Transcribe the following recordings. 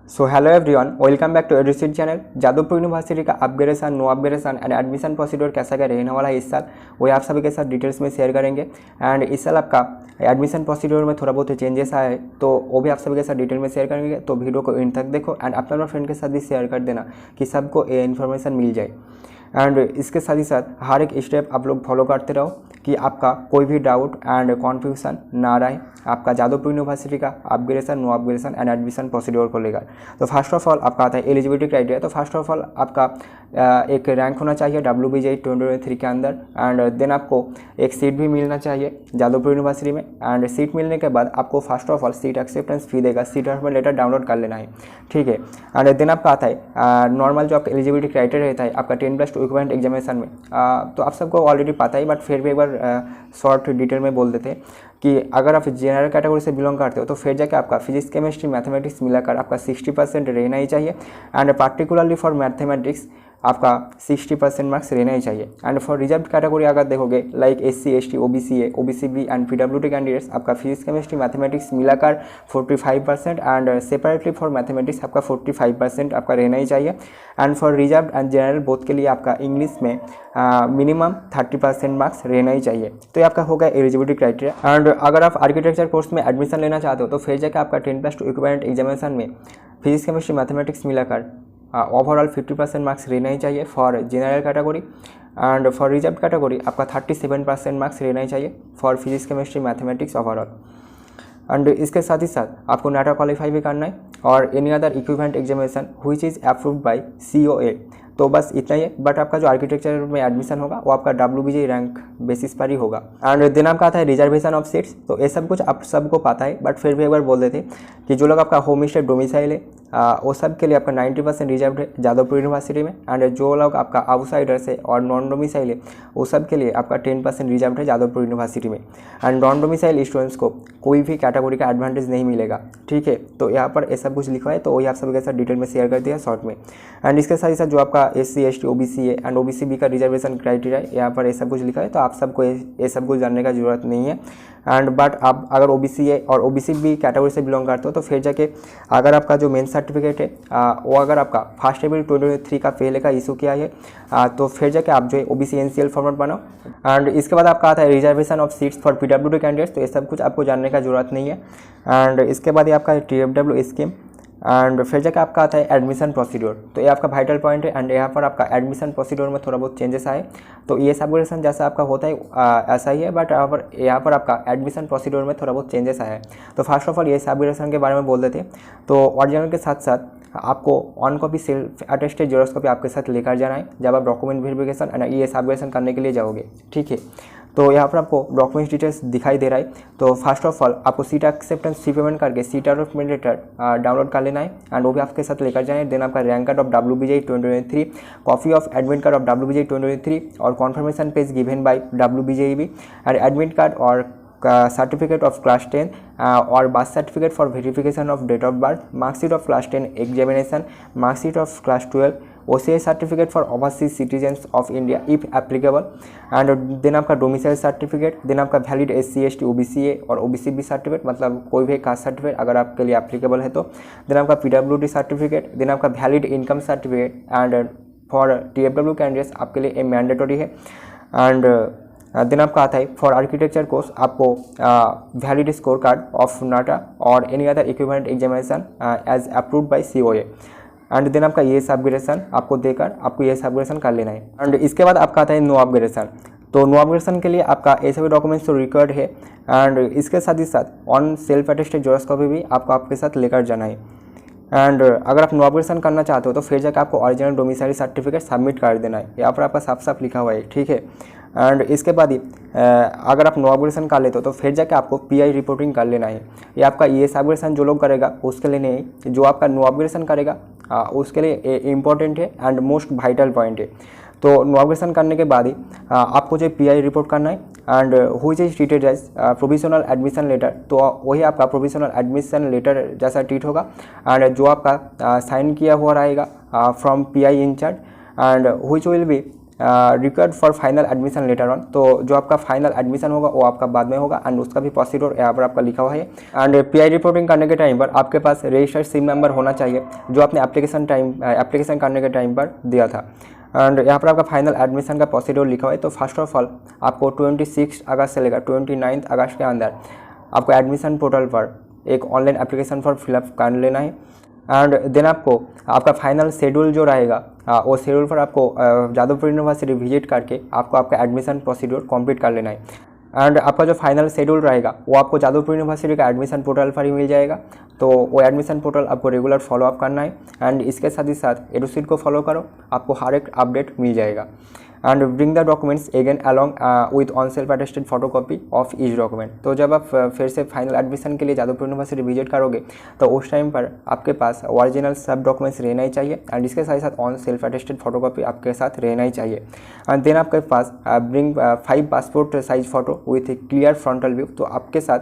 So hello everyone, welcome back to Eduseat channel. Jadavpur university का upgradation, no upgradation and admission procedure कैसा क्या रहने वाला है इस साल, वही आप सभी के साथ डिटेल्स में शेयर करेंगे। एंड इस साल आपका एडमिशन प्रोसीड्योर में थोड़ा बहुत चेंजेस आया है, तो वो भी आप सभी के साथ डिटेल में शेयर करेंगे। तो वीडियो को एंड तक देखो एंड अपना फ्रेंड के साथ भी शेयर कर देना कि सबको ये इन्फॉर्मेशन मिल जाए। एंड इसके साथ ही साथ हर एक स्टेप आप लोग फॉलो करते रहो कि आपका कोई भी डाउट एंड कॉन्फ्यूजन ना रहे आपका जादवपुर यूनिवर्सिटी का upgradation, no upgradation and admission procedure को लेकर। तो फर्स्ट ऑफ ऑल आपका आता है एलिजिबिलिटी क्राइटेरिया। तो फर्स्ट ऑफ ऑल आपका एक रैंक होना चाहिए WBJE 2023 के अंदर, एंड देन आपको एक सीट भी मिलना चाहिए जादवपुर यूनिवर्सिटी में। एंड सीट मिलने के बाद आपको first of all seat acceptance fee देगा, सीट अलॉटमेंट लेटर डाउनलोड कर लेना है, ठीक है। एंड देन आपका आता है नॉर्मल जो आपका एलिजिबिलिटी क्राइटेरिया रहता है आपका 10+2 इक्विवेलेंट एग्जामिनेशन में। तो आप सबको ऑलरेडी पता ही, बट फिर भी एक बार शॉर्ट डिटेल में बोल देते हैं कि अगर आप जनरल कैटेगरी से बिलोंग करते हो तो फिर जाके आपका फिजिक्स, केमिस्ट्री, मैथमेटिक्स मिलाकर आपका 60% रहना ही चाहिए। एंड पार्टिकुलरली फॉर मैथमेटिक्स आपका 60% मार्क्स रहना ही चाहिए। एंड फॉर रिजर्व कैटेगरी अगर देखोगे like SC, ST, OBCA, OBCB and PWD candidates आपका फिजिक्स, केमिस्ट्री, मैथमेटिक्स मिलाकर 45% एंड सेपरेटली फॉर मैथमेटिक्स आपका 45% आपका रहना ही चाहिए। And for reserve and general both के लिए आपका इंग्लिश में मिनिमम 30% मार्क्स रहना ही चाहिए। तो ये आपका होगा एलिजिबिलिटी क्राइटेरिया। एंड अगर आप आर्किटेक्चर कोर्स में एडमिशन लेना चाहते हो तो फिर जाकर आपका 10+2 इक्विवेलेंट एग्जामिनेशन में फिजिक्स, केमिस्ट्री, मैथमेटिक्स मिलाकर ओवरऑल 50% मार्क्स रहना ही चाहिए for general category. And for reserve category आपका 37% मार्क्स रहना ही चाहिए for physics, chemistry, mathematics overall. And इसके साथ ही साथ आपको नाटा क्वालिफाई भी करना है और any other equivalent examination which is approved by COA। तो बस इतना ही है। बट आपका जो आर्किटेक्चर में एडमिशन होगा वो आपका WBJE रैंक बेसिस पर ही होगा। एंड दिन आपका आता है रिजर्वेशन ऑफ सीट्स। तो ये सब कुछ आप सबको पता है, बट फिर भी एक बार बोल देते कि जो लोग आपका होम स्टेट डोमिसाइल है वो सब के लिए आपका 90% रिजर्व है जादवपुर यूनिवर्सिटी में। एंड जो लोग आपका आउटसाइडर्स है और नॉन डोमिसाइल है वो सब के लिए आपका 10% रिजर्व है जादवपुर यूनिवर्सिटी में। एंड नॉन डोमिसाइल स्टूडेंट्स को कोई भी कैटेगरी का एडवांटेज नहीं मिलेगा, ठीक है। तो यहाँ पर ये सब कुछ लिखा है, तो वही आप सभी के साथ डिटेल में शेयर कर दिया शॉर्ट में। एंड इसके साथ ही साथ जो आपका SC, ST, OBCA and OBCB का रिजर्वेशन क्राइटेरिया यहाँ पर ये सब कुछ लिखा है, तो आप सबको ये सब कुछ जानने का जरूरत नहीं है। एंड बट आप अगर OBCA और OBCB कैटेगरी से बिलोंग करते हो तो फिर जाके अगर आपका जो मेन सर्टिफिकेट है वो अगर आपका 1 अप्रैल 2023 का पहले का इशू किया है तो फिर जाके आप जो है OBC NCL फॉर्मेट बनाओ। एंड इसके बाद आपका आता है reservation of seats for PWD candidates. तो ये सब कुछ आपको जानने का जरूरत नहीं है। एंड इसके बाद ये आपका TFW स्कीम एंड फिर जाकर आपका आता है एडमिशन प्रोसीड्योर। तो ये आपका वाइटल पॉइंट है। एंड यहाँ पर आपका एडमिशन प्रोसीड्योर में थोड़ा बहुत चेंजेस आए, तो ये सबग्रेडेशन जैसा आपका होता है ऐसा ही है, बट यहाँ पर आपका एडमिशन प्रोसीड्योर में थोड़ा बहुत चेंजेस आया है। तो फर्स्ट ऑफ ऑल ये सबग्रेडेशन के बारे में बोल देते हैं। तो ओरिजिनल के साथ साथ आपको on copy self attested xerox copy आपके साथ लेकर जाना है जब आप डॉक्यूमेंट वेरिफिकेशन एंड ये सबग्रेडेशन करने के लिए जाओगे, ठीक है। तो यहाँ पर आपको डॉक्यूमेंट्स डिटेल्स दिखाई दे रहा है। तो फर्स्ट ऑफ ऑल आपको सीट एक्सेप्टेंस फी पेमेंट करके सीट अलॉटमेंट लेटर डाउनलोड कर लेना है एंड वो भी आपके साथ लेकर जाए। देन आपका rank card of WBJE 2023, copy of admit card of WBJE 2023 और confirmation page given by WBJE and admit card और सर्टिफिकेट ऑफ क्लास 10 और birth certificate for verification of date of birth, marksheet of class 10 examination, marksheet of class 12, OCI certificate for overseas citizens of India if applicable. And then आपका domicile certificate, then आपका valid SC, ST, OBCA और OBCB certificate, मतलब कोई भी caste certificate अगर आपके लिए applicable है तो। देन आपका PWD सर्टिफिकेट, देन आपका valid income certificate and for TFW candidates आपके लिए मैंडेटरी है। एंड देन आपका आता है फॉर आर्किटेक्चर कोर्स आपको valid score card of NATA और any other equivalent examination as approved by COA। And then आपका ये सबग्रेडेशन आपको देकर आपको ये सबग्रेडेशन कर लेना है। एंड इसके बाद आपका आता है नो अपग्रेडेशन। तो नो अपग्रेडेशन के लिए आपका ये सभी डॉक्यूमेंट्स तो रिक्वायर्ड है। एंड इसके साथ ही साथ on self attested xerox copy भी आपको आपके साथ लेकर जाना है। एंड अगर आप नो अपग्रेडेशन करना चाहते हो तो फिर जाकर आपको ओरिजिनल डोमिसाइल सर्टिफिकेट सबमिट कर देना है, यहाँ पर आपका साफ साफ लिखा हुआ है, ठीक है। एंड इसके बाद ही अगर आप नो अपग्रेडेशन कर लेते हो तो फिर जाके आपको PI रिपोर्टिंग कर लेना है। ये आपका ये सबग्रेडेशन जो लोग करेगा उसके लिए नहीं, जो आपका नो अपग्रेडेशन करेगा उसके लिए इम्पोर्टेंट है एंड मोस्ट वाइटल पॉइंट है। तो नो अपग्रेडेशन करने के बाद ही आपको जो PI रिपोर्ट करना है and which is treated as provisional admission letter. तो वही आपका प्रोविजनल एडमिशन लेटर जैसा ट्रीट होगा एंड जो आपका साइन किया हुआ रहेगा from PI incharge and which will be required for final admission letter on. तो जो आपका फाइनल एडमिशन होगा वो आपका बाद में होगा एंड उसका भी प्रोसीड्योर यहाँ पर आपका लिखा हुआ है। एंड पीआई रिपोर्टिंग करने के टाइम पर आपके पास रजिस्टर्ड सिम नंबर होना चाहिए जो आपने एप्लीकेशन करने के टाइम पर दिया था। एंड यहाँ पर आपका फाइनल एडमिशन का प्रोसीड्योर लिखा हुआ है। तो फर्स्ट ऑफ ऑल आपको 26 अगस्त से लेकर 29 अगस्त के अंदर आपको एडमिशन पोर्टल पर एक ऑनलाइन एप्लीकेशन फॉर्म फिलअप कर लेना है। एंड देन आपको आपका फाइनल शेड्यूल जो रहेगा वो शेड्यूल पर आपको जादवपुर यूनिवर्सिटी विजिट करके आपको आपका एडमिशन प्रोसीड्योर कंप्लीट कर लेना है। एंड आपका जो फाइनल शेड्यूल रहेगा वो आपको जादवपुर यूनिवर्सिटी का एडमिशन पोर्टल पर ही मिल जाएगा। तो वो एडमिशन पोर्टल आपको रेगुलर फॉलोअप करना है एंड इसके साथ ही साथ एडुसीट को फॉलो करो, आपको हर एक अपडेट मिल जाएगा। And bring the documents again along with on self attested photocopy of each document. तो जब आप फिर से फाइनल एडमिशन के लिए जादवपुर यूनिवर्सिटी विजिट करोगे तो उस टाइम पर आपके पास ओरिजिनल सब डॉक्यूमेंट्स रहना ही चाहिए एंड इसके साथ साथ ऑन सेल्फ अटेस्टेड फोटोकॉपी आपके साथ रहना ही चाहिए। एंड देन आपके पास bring 5 passport size photo with a clear frontal view. तो आपके साथ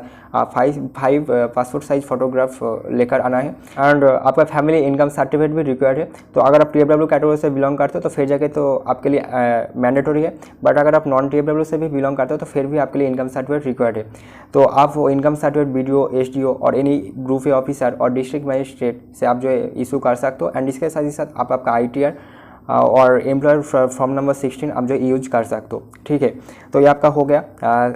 5 पासपोर्ट साइज फोटोग्राफ लेकर आना है। एंड आपका फैमिली इनकम सर्टिफिकेट भी रिक्वायर्ड है। तो अगर आप TFW कैटेगरी से बिलोंग करते हो तो फिर जाके तो आपके लिए मैंडेटरी है, बट अगर आप नॉन TFW से भी बिलोंग करते हो तो फिर भी आपके लिए इनकम सर्टिफिकेट रिक्वायर्ड है। तो आप वो इनकम सर्टिफिकेट BDO, SDO और एनी ग्रुप ए ऑफिसर और डिस्ट्रिक्ट मजिस्ट्रेट से आप जो है इशू कर सकते हो। एंड इसके साथ ही साथ आप आपका ITR और एम्प्लॉयर फॉर्म नंबर 16 आप जो यूज कर सकते हो। ठीक है, तो ये आपका हो गया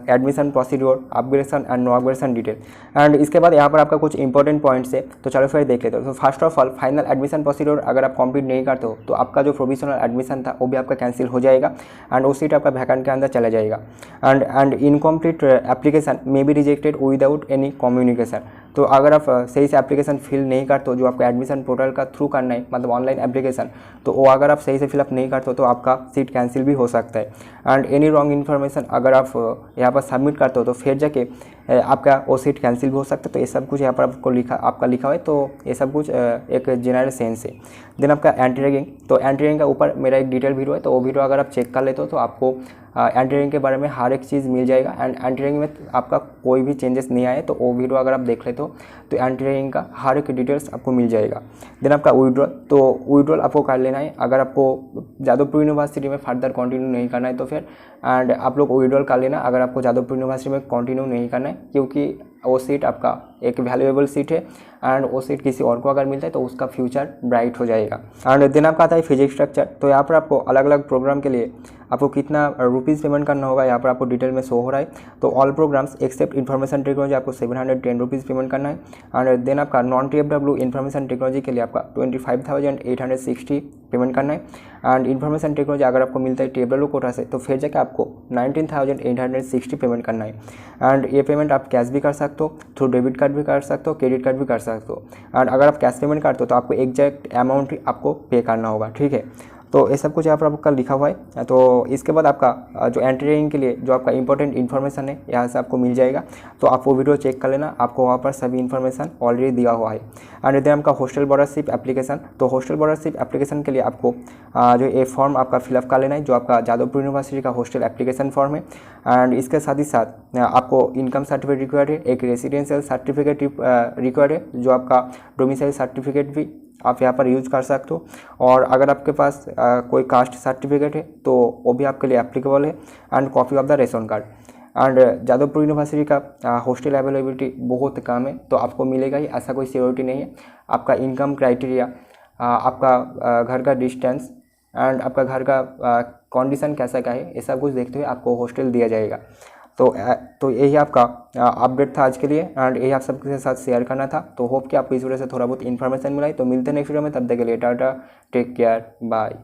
admission procedure, upgradation and no upgradation detail. And इसके बाद यहाँ पर आपका कुछ इंपॉर्टेंट पॉइंट्स है, तो चलो फिर देख लेते हो। तो first of all final admission procedure अगर आप कंप्लीट नहीं करते हो तो आपका जो प्रोविजनल एडमिशन था वो भी आपका कैंसिल हो जाएगा एंड वो सीट आपका वैकेंट के अंदर चला जाएगा। And incomplete application may be rejected without any communication. तो अगर आप सही से एप्लीकेशन फिल नहीं करते हो जो आपका एडमिशन पोर्टल का थ्रू करना है, मतलब ऑनलाइन एप्लीकेशन, तो वो अगर आप सही से फिलअप नहीं करते हो तो आपका सीट कैंसिल भी हो सकता है। एंड एनी रॉन्ग इन्फॉर्मेशन अगर आप यहाँ पर सबमिट करते हो तो फिर जाके आपका वो सीट कैंसिल भी हो सकता है। तो ये सब कुछ यहाँ पर आपको लिखा हुआ है। तो ये सब कुछ एक जनरल सेंस है। देन आपका एंटी रैगिंग, तो एंटी रैगिंग का ऊपर मेरा एक डिटेल वीडियो है, तो वो वीडियो अगर आप चेक कर लेते हो तो आपको एंटी रैगिंग के बारे में हर एक चीज़ मिल जाएगा। एंड एंटी रैगिंग में आपका कोई भी चेंजेस नहीं आए तो वो वीडियो अगर आप देख लेते हो तो एंटी रैगिंग का हर एक डिटेल्स आपको मिल जाएगा। देन आपका विड्रॉल, तो विड्रॉल आपको कर लेना है अगर आपको जादवपुर यूनिवर्सिटी में फर्दर कंटिन्यू नहीं करना है तो फिर एंड आप लोग विड्रॉल कर लेना अगर आपको जादवपुर यूनिवर्सिटी में कंटिन्यू नहीं करना है, क्योंकि वो सीट आपका एक वैल्यूएबल सीट है एंड वो सीट किसी और को अगर मिलता है तो उसका फ्यूचर ब्राइट हो जाएगा। एंड देन आपका आता है फिजिक्स स्ट्रक्चर, तो यहाँ पर आपको अलग अलग प्रोग्राम के लिए आपको कितना रुपीज़ पेमेंट करना होगा यहाँ पर आपको डिटेल में शो हो रहा है। तो all programs except information technology आपको 710 रुपीज़ पेमेंट करना है। एंड देन आपका नॉन TFW इन्फॉर्मेशन टेक्नोलॉजी के लिए आपका 25,860 पेमेंट करना है। एंड इन्फॉर्मेशन टेक्नोलॉजी अगर आपको मिलता है TFW कोटा से तो फिर जाकर आपको 19,860 पेमेंट करना है। एंड ये पेमेंट आप कैश भी कर सकते हो, थ्रू डेबिट कार्ड भी कर सकते हो, क्रेडिट कार्ड भी कर सकते हो। एंड अगर आप कैश पेमेंट करते हो तो आपको एग्जैक्ट अमाउंट आपको पे करना होगा। ठीक है, तो ये सब कुछ यहाँ पर आपका लिखा हुआ है। तो इसके बाद आपका जो एंट्री रैगिंग के लिए जो आपका इंपॉर्टेंट इन्फॉर्मेशन है यहाँ से आपको मिल जाएगा, तो आप वो वीडियो चेक कर लेना, आपको वहाँ पर सभी इन्फॉर्मेशन ऑलरेडी दिया हुआ है। एंड देन आपका हॉस्टल बॉर्डरशिप एप्लीकेशन, तो हॉस्टल बॉर्डरशिप एप्लीकेशन के लिए आपको जो ये फॉर्म आपका फिलअप कर लेना है जो आपका जादवपुर यूनिवर्सिटी का हॉस्टल एप्लीकेशन फॉर्म है। एंड इसके साथ ही साथ आपको इनकम सर्टिफिकेट रिक्वायर्ड है, एक रेसिडेंशियल सर्टिफिकेट रिक्वायर्ड है जो आपका डोमिसाइल सर्टिफिकेट भी आप यहाँ पर यूज कर सकते हो। और अगर आपके पास कोई कास्ट सर्टिफिकेट है तो वो भी आपके लिए एप्लीकेबल है। And copy of the ration card. And Jadavpur university का हॉस्टल अवेलेबिलिटी बहुत कम है, तो आपको मिलेगा ही ऐसा कोई सिक्योरिटी नहीं है। आपका इनकम क्राइटेरिया, आपका घर का डिस्टेंस एंड आपका घर का कंडीशन कैसा का है, ये सब कुछ देखते हुए आपको हॉस्टल दिया जाएगा। तो यही आपका अपडेट था आज के लिए एंड यही आप सबके साथ शेयर करना था। तो होप कि आपको इस वीडियो से थोड़ा बहुत इन्फॉर्मेशन मिला है। तो मिलते हैं नेक्स्ट वीडियो में, तब तक के लिए टाटा, टेक केयर, बाय।